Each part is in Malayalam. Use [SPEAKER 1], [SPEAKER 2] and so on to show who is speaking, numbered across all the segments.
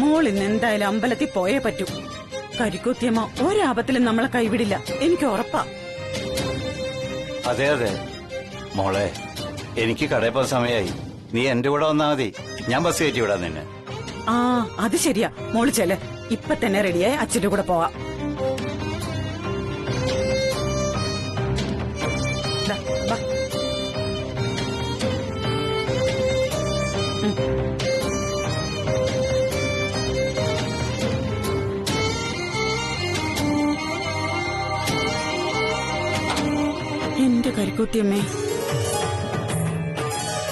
[SPEAKER 1] മോൾ ഇന്ന് എന്തായാലും അമ്പലത്തിൽ പോയേ പറ്റൂ. കരിക്കുത്തിയമ്മ ഒരാപത്തിലും നമ്മളെ കൈവിടില്ല, എനിക്ക് ഉറപ്പാ.
[SPEAKER 2] അതെ അതെ മോളെ, എനിക്ക് കടയിൽ പോകാൻ സമയമായി. നീ എന്റെ കൂടെ വന്നാ മതി, ഞാൻ ബസ് കയറ്റി വിടാം നിന്നെ.
[SPEAKER 1] ആ അത് ശരിയാ, മോള് ചെല്ല്. ഇപ്പൊ തന്നെ റെഡിയായി അച്ഛന്റെ കൂടെ പോവാം. എന്റെ കരിക്കൂത്തിയമ്മേ,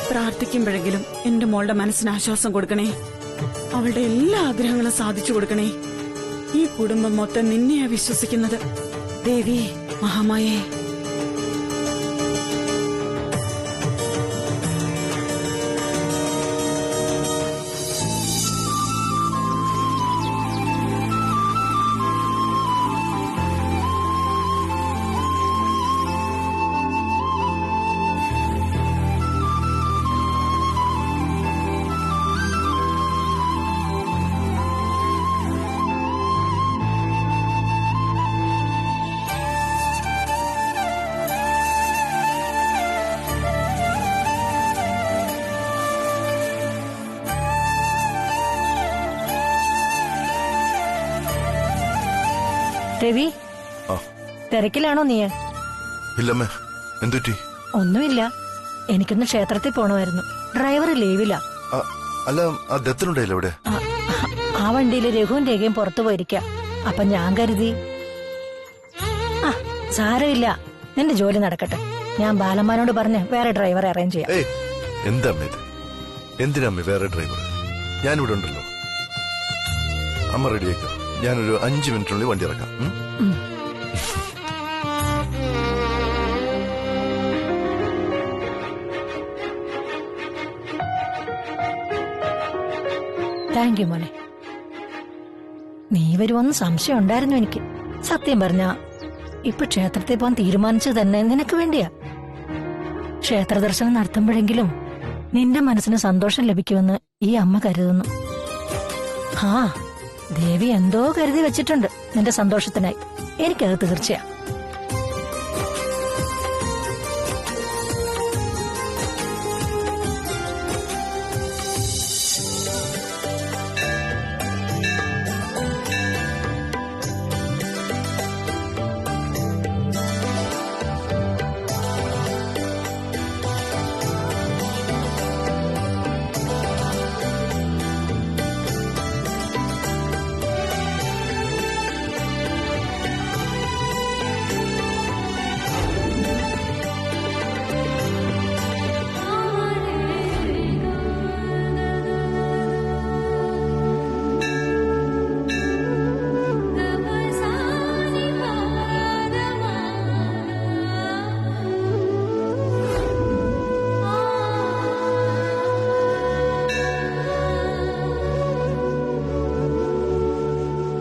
[SPEAKER 1] പ്രാർത്ഥിക്കുമ്പോഴെങ്കിലും എന്റെ മോളുടെ മനസ്സിന് ആശ്വാസം കൊടുക്കണേ. അവളുടെ എല്ലാ ആഗ്രഹങ്ങളും സാധിച്ചു കൊടുക്കണേ. ഈ കുടുംബം മൊത്തം നിന്നെയാ വിശ്വസിക്കുന്നത്. ദേവി മഹാമായേ.
[SPEAKER 3] രവി, തിരക്കിലാണോ നീ?
[SPEAKER 4] ഇല്ലമ്മേ, എന്തുറ്റി?
[SPEAKER 3] ഒന്നുമില്ല, എനിക്കൊന്ന് ക്ഷേത്രത്തിൽ പോണമായിരുന്നു. ഡ്രൈവർ ലീവില്ല.
[SPEAKER 4] അല്ല, ആ ദത്തനുണ്ടായില്ല ഇവിടെ?
[SPEAKER 3] ആ വണ്ടിയില് രഘുവും രേഖയും പുറത്തു പോയിരിക്ക. അപ്പൊ ഞാൻ കരുതി സാരമില്ല, നിന്റെ ജോലി നടക്കട്ടെ. ഞാൻ ബാലന്മാരോട് പറഞ്ഞ് വേറെ ഡ്രൈവറെ അറേഞ്ച് ചെയ്യാം.
[SPEAKER 4] എന്താ ഇത്? എന്തിനമ്മേ വേറെ ഡ്രൈവർ? ഞാനിവിടെ ഉണ്ടല്ലോ. അമ്മ റെഡിയാക്കാം. ഞാനൊരു 5 മിനിറ്റിനുള്ളിൽ വണ്ടി ഇറക്കാം.
[SPEAKER 3] താങ്ക് യു മോനെ. നീ വരുമെന്ന് സംശയം ഉണ്ടായിരുന്നു എനിക്ക്. സത്യം പറഞ്ഞ ഇപ്പൊ ക്ഷേത്രത്തിൽ പോകാൻ തീരുമാനിച്ചത് തന്നെ നിനക്ക് വേണ്ടിയാ. ക്ഷേത്ര ദർശനം നടത്തുമ്പോഴെങ്കിലും നിന്റെ മനസ്സിന് സന്തോഷം ലഭിക്കുമെന്ന് ഈ അമ്മ കരുതുന്നു. ആ ദേവി എന്തോ കരുതി വെച്ചിട്ടുണ്ട് നിന്റെ സന്തോഷത്തിനായി. എനിക്കത് തീർച്ചയാ.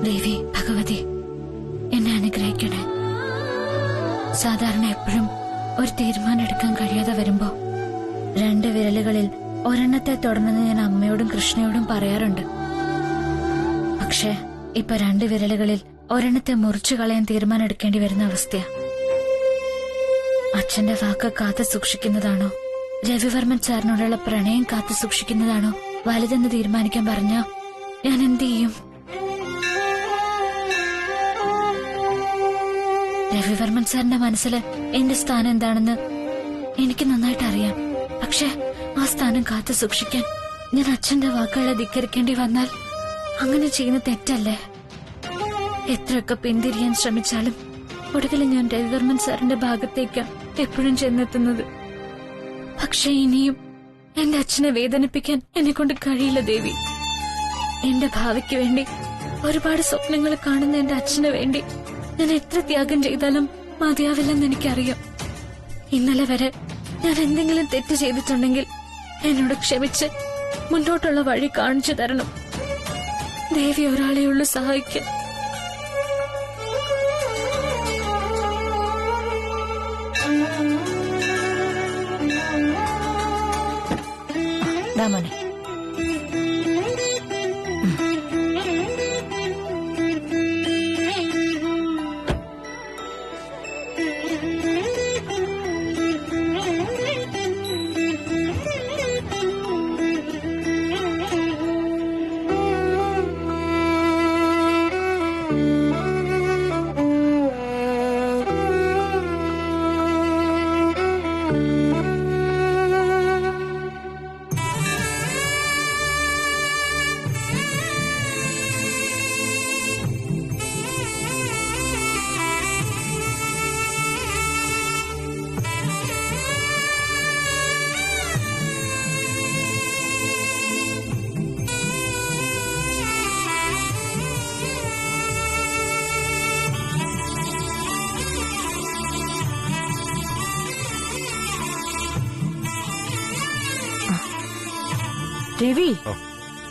[SPEAKER 5] ദേവി ഭഗവതി, എന്നെ അനുഗ്രഹിക്കണേ. സാധാരണ എപ്പോഴും ഒരു തീരുമാനം എടുക്കാൻ കഴിയാതെ വരുമ്പോ 2 വിരലുകളിൽ ഒരെണ്ണത്തെ തുടർന്ന് ഞാൻ അമ്മയോടും കൃഷ്ണയോടും പറയാറുണ്ട്. പക്ഷെ ഇപ്പൊ 2 വിരലുകളിൽ ഒരെണ്ണത്തെ മുറിച്ചു കളയാൻ തീരുമാനം എടുക്കേണ്ടി വരുന്ന അവസ്ഥയാ. അച്ഛന്റെ വാക്ക് കാത്തു സൂക്ഷിക്കുന്നതാണോ, രവിവർമ്മൻ സാറിനോടുള്ള പ്രണയം കാത്തു സൂക്ഷിക്കുന്നതാണോ വലുതെന്ന് തീരുമാനിക്കാൻ പറഞ്ഞാ ഞാൻ എന്ത് ചെയ്യും? രവിവർമ്മൻ സാറിന്റെ മനസ്സിൽ എന്റെ സ്ഥാനം എന്താണെന്ന് എനിക്ക് നന്നായിട്ട് അറിയാം. പക്ഷെ ആ സ്ഥാനം കാത്തു സൂക്ഷിക്കാൻ ഞാൻ അച്ഛന്റെ വാക്കുകളെ ധിക്കരിക്കേണ്ടി വന്നാൽ അങ്ങനെ ചെയ്യുന്ന തെറ്റല്ലേ? എത്രയൊക്കെ പിന്തിരിയാൻ ശ്രമിച്ചാലും ഒടുവിൽ ഞാൻ രവിവർമ്മൻ സാറിന്റെ ഭാഗത്തേക്കാ എപ്പോഴും ചെന്നെത്തുന്നത്. പക്ഷെ ഇനിയും എന്റെ അച്ഛനെ വേദനിപ്പിക്കാൻ എന്നെ കൊണ്ട് കഴിയില്ല ദേവി. എന്റെ ഭാവിക്ക് വേണ്ടി ഒരുപാട് സ്വപ്നങ്ങൾ കാണുന്ന എന്റെ അച്ഛന് വേണ്ടി ഞാൻ എത്ര ത്യാഗം ചെയ്താലും മതിയാവില്ലെന്ന് എനിക്കറിയാം. ഇന്നലെ വരെ ഞാൻ എന്തെങ്കിലും തെറ്റ് ചെയ്തിട്ടുണ്ടെങ്കിൽ എന്നോട് ക്ഷമിച്ച് മുന്നോട്ടുള്ള വഴി കാണിച്ചു തരണം ദേവി. ഒരാളെയുള്ളൂ സഹായിക്കാൻ.
[SPEAKER 3] രവി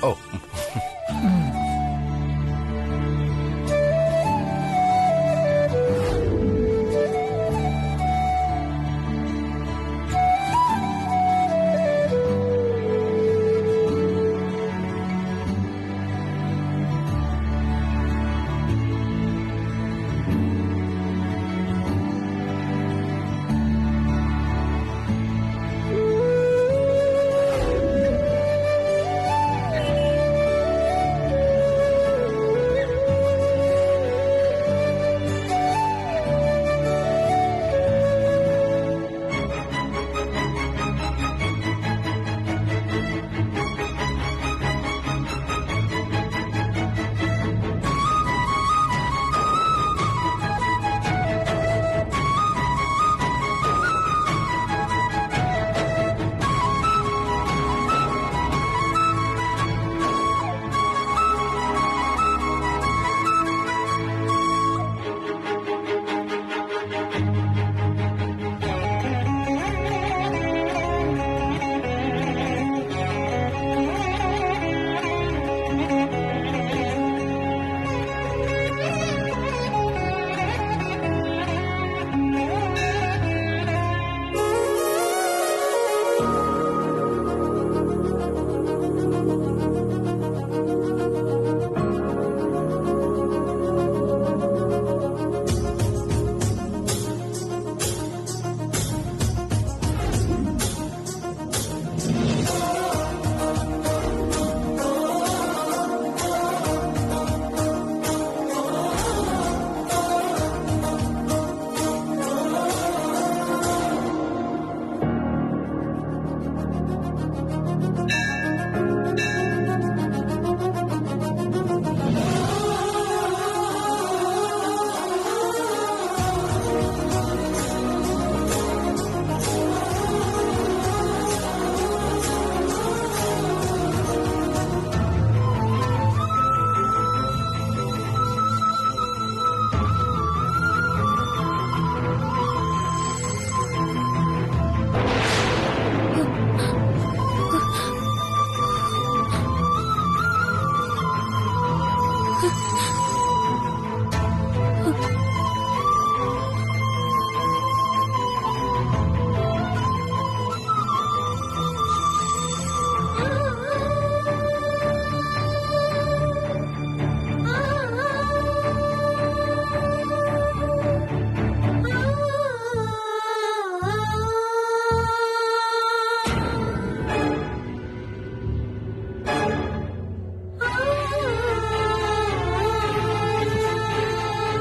[SPEAKER 4] ഓ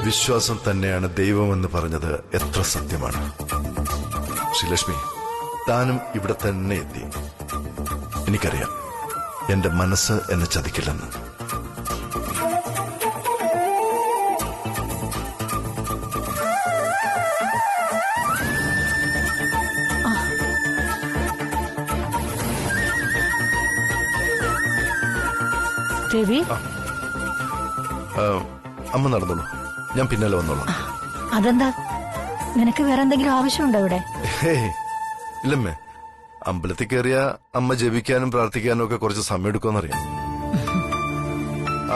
[SPEAKER 4] വിശ്വാസം തന്നെയാണ് ദൈവമെന്ന് പറഞ്ഞത് എത്ര സത്യമാണ്. ശ്രീലക്ഷ്മി, താനും ഇവിടെ തന്നെ എത്തി. എനിക്കറിയാം എന്റെ മനസ്സ് എന്നെ ചതിക്കില്ലെന്ന്.
[SPEAKER 3] രവി,
[SPEAKER 4] അമ്മ നടന്നോളൂ, ഞാൻ പിന്നാലെ വന്നോളാം.
[SPEAKER 3] അതെന്താ, നിനക്ക് വേറെ എന്തെങ്കിലും ആവശ്യമുണ്ടോ ഇവിടെ?
[SPEAKER 4] ഇല്ലമ്മേ, അമ്പലത്തിൽ കയറിയ അമ്മ ജപിക്കാനും പ്രാർത്ഥിക്കാനും ഒക്കെ കുറച്ച് സമയം എടുക്കുമെന്നറിയാം.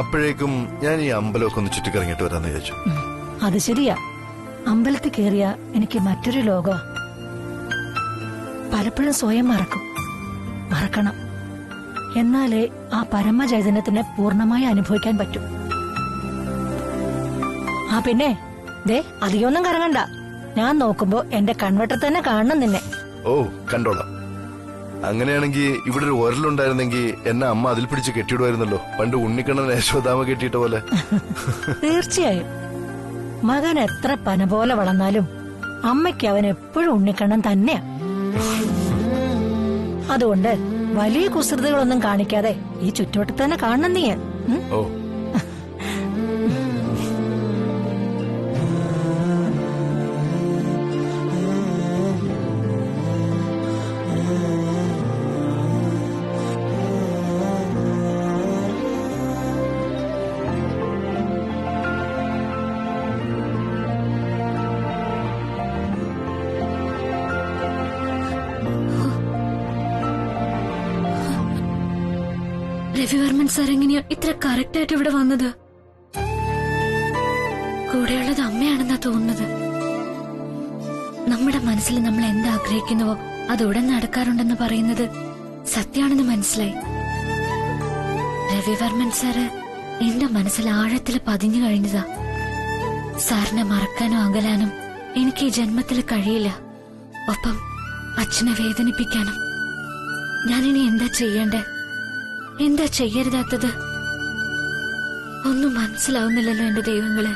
[SPEAKER 4] അപ്പോഴേക്കും ഞാൻ ഈ അമ്പലമൊക്കെ ഒന്ന് ചുറ്റിക്കറങ്ങിട്ട് വരാന്ന് വിചാരിച്ചു.
[SPEAKER 3] അത് ശരിയാ, അമ്പലത്തിൽ കയറിയ എനിക്ക് മറ്റൊരു ലോകമാ. പലപ്പോഴും സ്വയം മറക്കണം. എന്നാലേ ആ പരമചൈതന്യത്തിനെ പൂർണ്ണമായി അനുഭവിക്കാൻ പറ്റും. പിന്നെ ദേ, അധികമൊന്നും കറങ്ങണ്ട. ഞാൻ നോക്കുമ്പോ എന്റെ കൺവെട്ടർ തന്നെ കാണണം നിന്നെ.
[SPEAKER 4] ഓ, കണ്ടോളാം. അങ്ങനെയാണെങ്കിൽ ഇവിടെ ഒരു ഒരലുണ്ടായിരുന്നെങ്കിൽ എന്നെ അമ്മ അതിൽ പിടിച്ച് കെട്ടിയിടുമായിരുന്നല്ലോ, പണ്ട് ഉണ്ണിക്കണ്ണൻ യശോദാമ കെട്ടിയിട്ട പോലെ.
[SPEAKER 3] തീർച്ചയായും. മകൻ എത്ര പന പോലെ വളർന്നാലും അമ്മയ്ക്ക് അവൻ എപ്പോഴും ഉണ്ണിക്കണ്ണൻ തന്നെയാ. അതുകൊണ്ട് വലിയ കുസൃതികളൊന്നും കാണിക്കാതെ ഈ ചുറ്റുവട്ടത്ത് തന്നെ കാണണം നീ.
[SPEAKER 4] ഓ,
[SPEAKER 5] സാർ എങ്ങനെയാ ഇത്ര കറക്റ്റ് ആയിട്ട് ഇവിടെ വന്നത്? കൂടെയുള്ളത് അമ്മയാണെന്നാ തോന്നുന്നത്. നമ്മുടെ മനസ്സിൽ നമ്മൾ എന്താഗ്രഹിക്കുന്നുവോ അത് ഉടൻ നടക്കാറുണ്ടെന്ന് പറയുന്നത് സത്യാണെന്ന് മനസ്സിലായി. രവിവർമ്മൻ സാറ് എന്റെ മനസ്സിൽ ആഴത്തിൽ പതിഞ്ഞു കഴിഞ്ഞതാ. സാറിനെ മറക്കാനോ അകലാനും എനിക്ക് ഈ ജന്മത്തിൽ കഴിയില്ല. ഒപ്പം അച്ഛനെ വേദനിപ്പിക്കാനും. ഞാനിനി എന്താ ചെയ്യണ്ടേ, എന്താ ചെയ്യരുതാത്തത്? ഒന്നും മനസ്സിലാവുന്നില്ലല്ലോ എന്റെ ദൈവങ്ങളെ.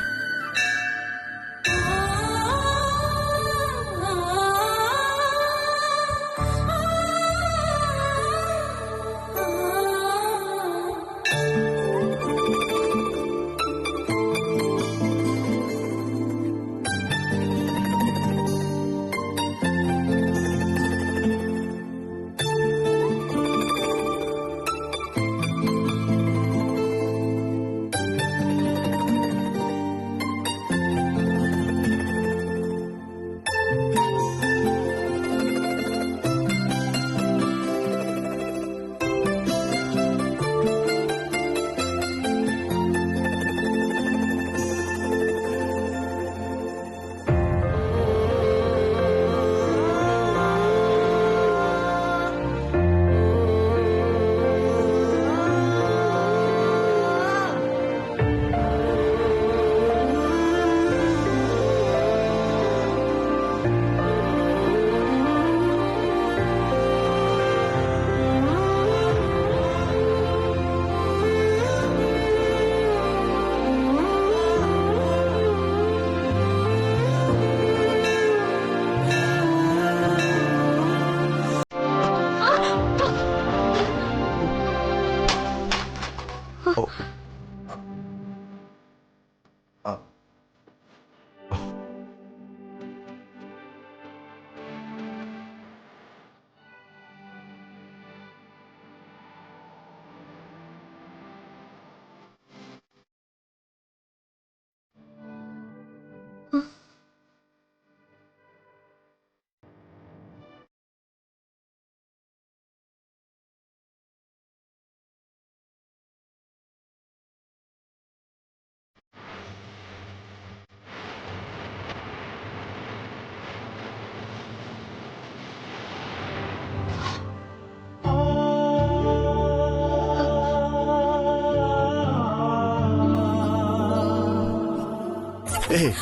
[SPEAKER 4] ഏയ്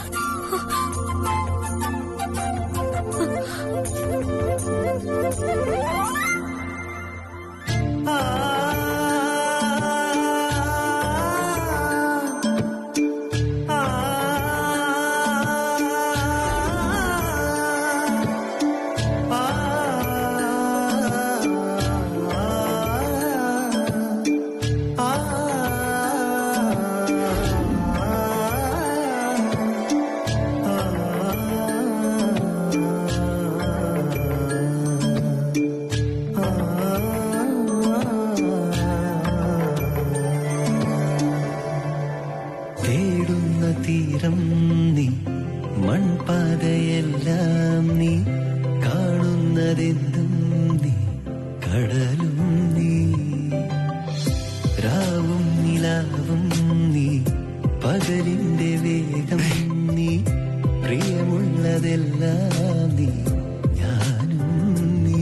[SPEAKER 6] തീരം നീ, മൺപാതയെല്ലാം നീ, കാണുന്നതെന്തും നീ, കടലും നീ, രാവും നിലാവും നീ, പകലിന്റെ വേഗം നീ, പ്രിയമുള്ളതെല്ലാം നീ, ഞാനും നീ.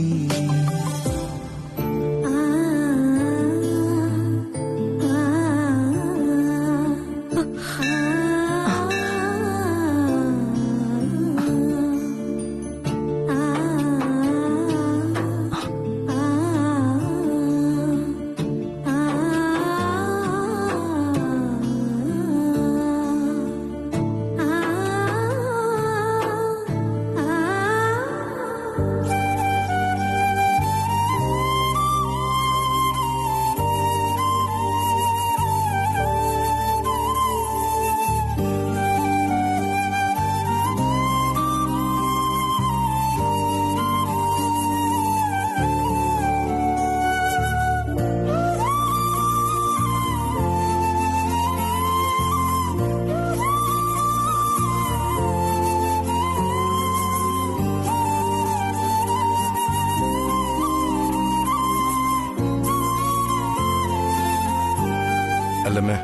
[SPEAKER 4] അല്ലമ്മേ,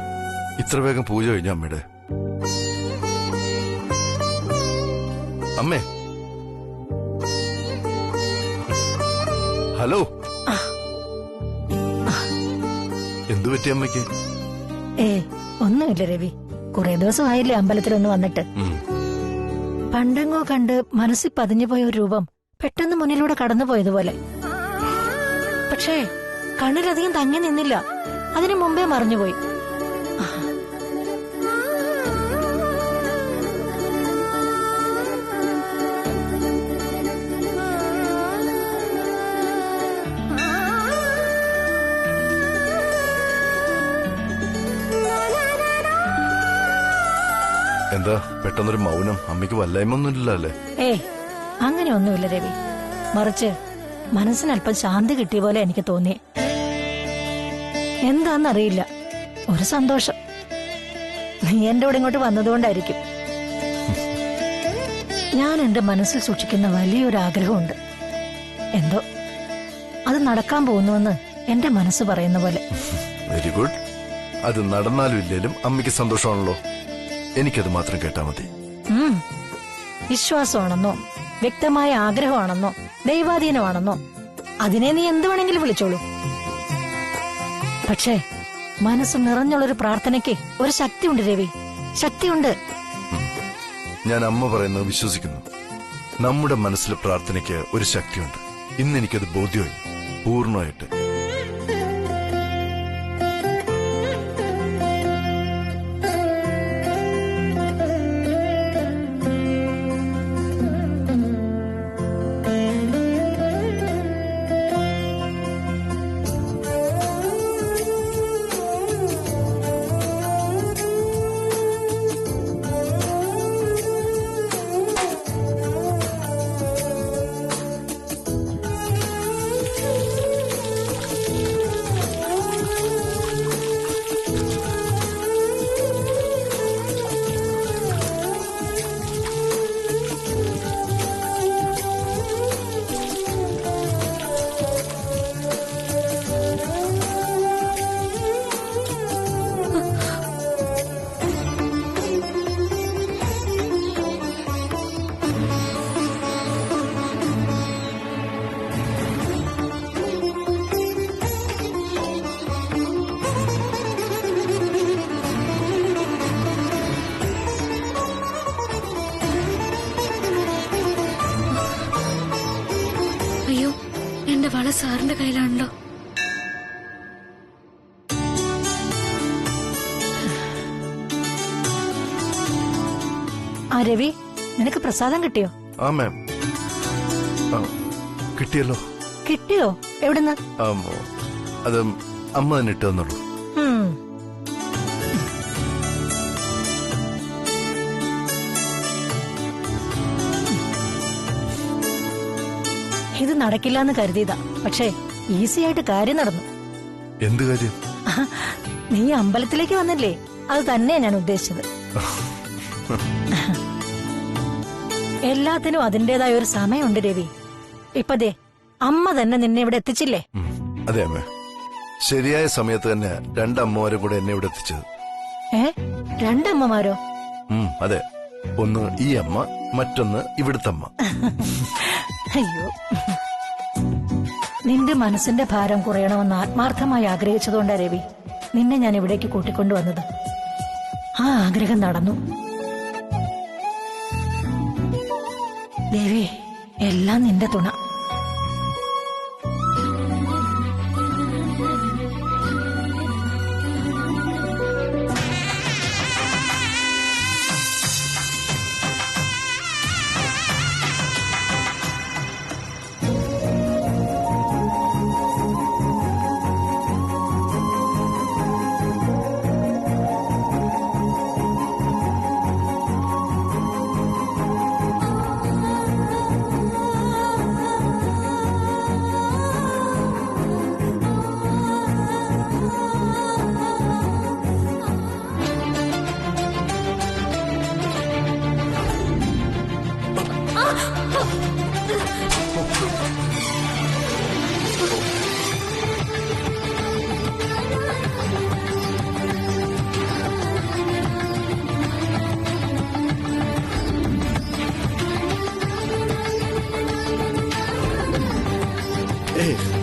[SPEAKER 4] ഇത്ര വേഗം പൂജ കഴിഞ്ഞ അമ്മയുടെ? അമ്മേ, ഹലോ, എന്തു പറ്റി അമ്മയ്ക്ക്?
[SPEAKER 3] ഒന്നുമില്ല രവി. കുറെ ദിവസമായില്ലേ അമ്പലത്തിലൊന്ന് വന്നിട്ട്. പണ്ടെങ്ങോ കണ്ട് മനസ്സിൽ പതിഞ്ഞുപോയ ഒരു രൂപം പെട്ടെന്ന് മുന്നിലൂടെ കടന്നുപോയതുപോലെ. പക്ഷേ കണ്ണിലധികം തങ്ങി നിന്നില്ല, അതിനു മുമ്പേ മറിഞ്ഞുപോയി.
[SPEAKER 4] എന്താ പെട്ടെന്നൊരു മൗനം? അമ്മയ്ക്ക് വല്ലായ്മൊന്നുമില്ല അല്ലേ?
[SPEAKER 3] അങ്ങനെ ഒന്നുമില്ല രവി. മറിച്ച് മനസ്സിനല്പം ശാന്തി കിട്ടിയ പോലെ എനിക്ക് തോന്നി. എന്താന്നറിയില്ല, ഒരു സന്തോഷം. നീ എന്റെ കൂടെ ഇങ്ങോട്ട് വന്നതുകൊണ്ടായിരിക്കും. ഞാൻ എന്റെ മനസ്സിൽ സൂക്ഷിക്കുന്ന വലിയൊരു ആഗ്രഹമുണ്ട്. എന്തോ അത് നടക്കാൻ പോകുന്നുവെന്ന് എന്റെ മനസ്സ് പറയുന്ന പോലെ.
[SPEAKER 4] Very good. അത് നടന്നാലും ഇല്ലേലും അമ്മയ്ക്ക് സന്തോഷമാണല്ലോ. എനിക്കത് മാത്രം കേട്ടാ മതി.
[SPEAKER 3] വിശ്വാസമാണെന്നോ വ്യക്തമായ ആഗ്രഹമാണെന്നോ ദൈവാധീനമാണെന്നോ അതിനെ നീ എന്ത് വേണമെങ്കിലും വിളിച്ചോളൂ. പക്ഷേ മനസ്സ് നിറഞ്ഞുള്ളൊരു പ്രാർത്ഥനയ്ക്ക് ഒരു ശക്തിയുണ്ട് രവി, ശക്തിയുണ്ട്.
[SPEAKER 4] ഞാൻ അമ്മ പറയുന്നത് വിശ്വസിക്കുന്നു. നമ്മുടെ മനസ്സിലെ പ്രാർത്ഥനയ്ക്ക് ഒരു ശക്തിയുണ്ട്. ഇന്ന് എനിക്കത് ബോധ്യമായി പൂർണ്ണമായിട്ട്.
[SPEAKER 5] വള സാറിന്റെ കയ്യിലാണല്ലോ.
[SPEAKER 3] ആ രവി, നിനക്ക് പ്രസാദം കിട്ടിയോ?
[SPEAKER 4] ആ മാം, കിട്ടിയല്ലോ.
[SPEAKER 3] കിട്ടിയോ? എവിടുന്ന്?
[SPEAKER 4] അത് അമ്മ തന്നെ ഇട്ട് തന്നുള്ളൂ.
[SPEAKER 3] ഇത് നടക്കില്ലെന്ന് കരുതിയതാ, പക്ഷേ ഈസി ആയിട്ട് കാര്യം നടന്നു.
[SPEAKER 4] എന്ത് കാര്യം?
[SPEAKER 3] നീ അമ്പലത്തിലേക്ക് വന്നില്ലേ, അത് തന്നെയാ ഞാൻ ഉദ്ദേശിച്ചത്. എല്ലാത്തിനും അതിന്റേതായ ഒരു സമയമുണ്ട് രവി. ഇപ്പതേ അമ്മ തന്നെ നിന്നെ ഇവിടെ എത്തിച്ചില്ലേ?
[SPEAKER 4] അതെ അമ്മ, ശരിയായ സമയത്ത് തന്നെ രണ്ടമ്മമാരും കൂടെ എന്നെ ഇവിടെ എത്തിച്ചത്.
[SPEAKER 3] രണ്ടമ്മമാരോ?
[SPEAKER 4] അതെ, ഒന്ന് ഈ അമ്മ, മറ്റൊന്ന് ഇവിടുത്തെ അമ്മ.
[SPEAKER 3] അയ്യോ, നിന്റെ മനസ്സിന്റെ ഭാരം കുറയണമെന്ന് ആത്മാർത്ഥമായി ആഗ്രഹിച്ചതുകൊണ്ടാ രവി നിന്നെ ഞാൻ ഇവിടേക്ക് കൂട്ടിക്കൊണ്ടുവന്നത്. ആ ആഗ്രഹം നടന്നു. ദേവി, എല്ലാം നിന്റെ തുണ.
[SPEAKER 4] ഏയ്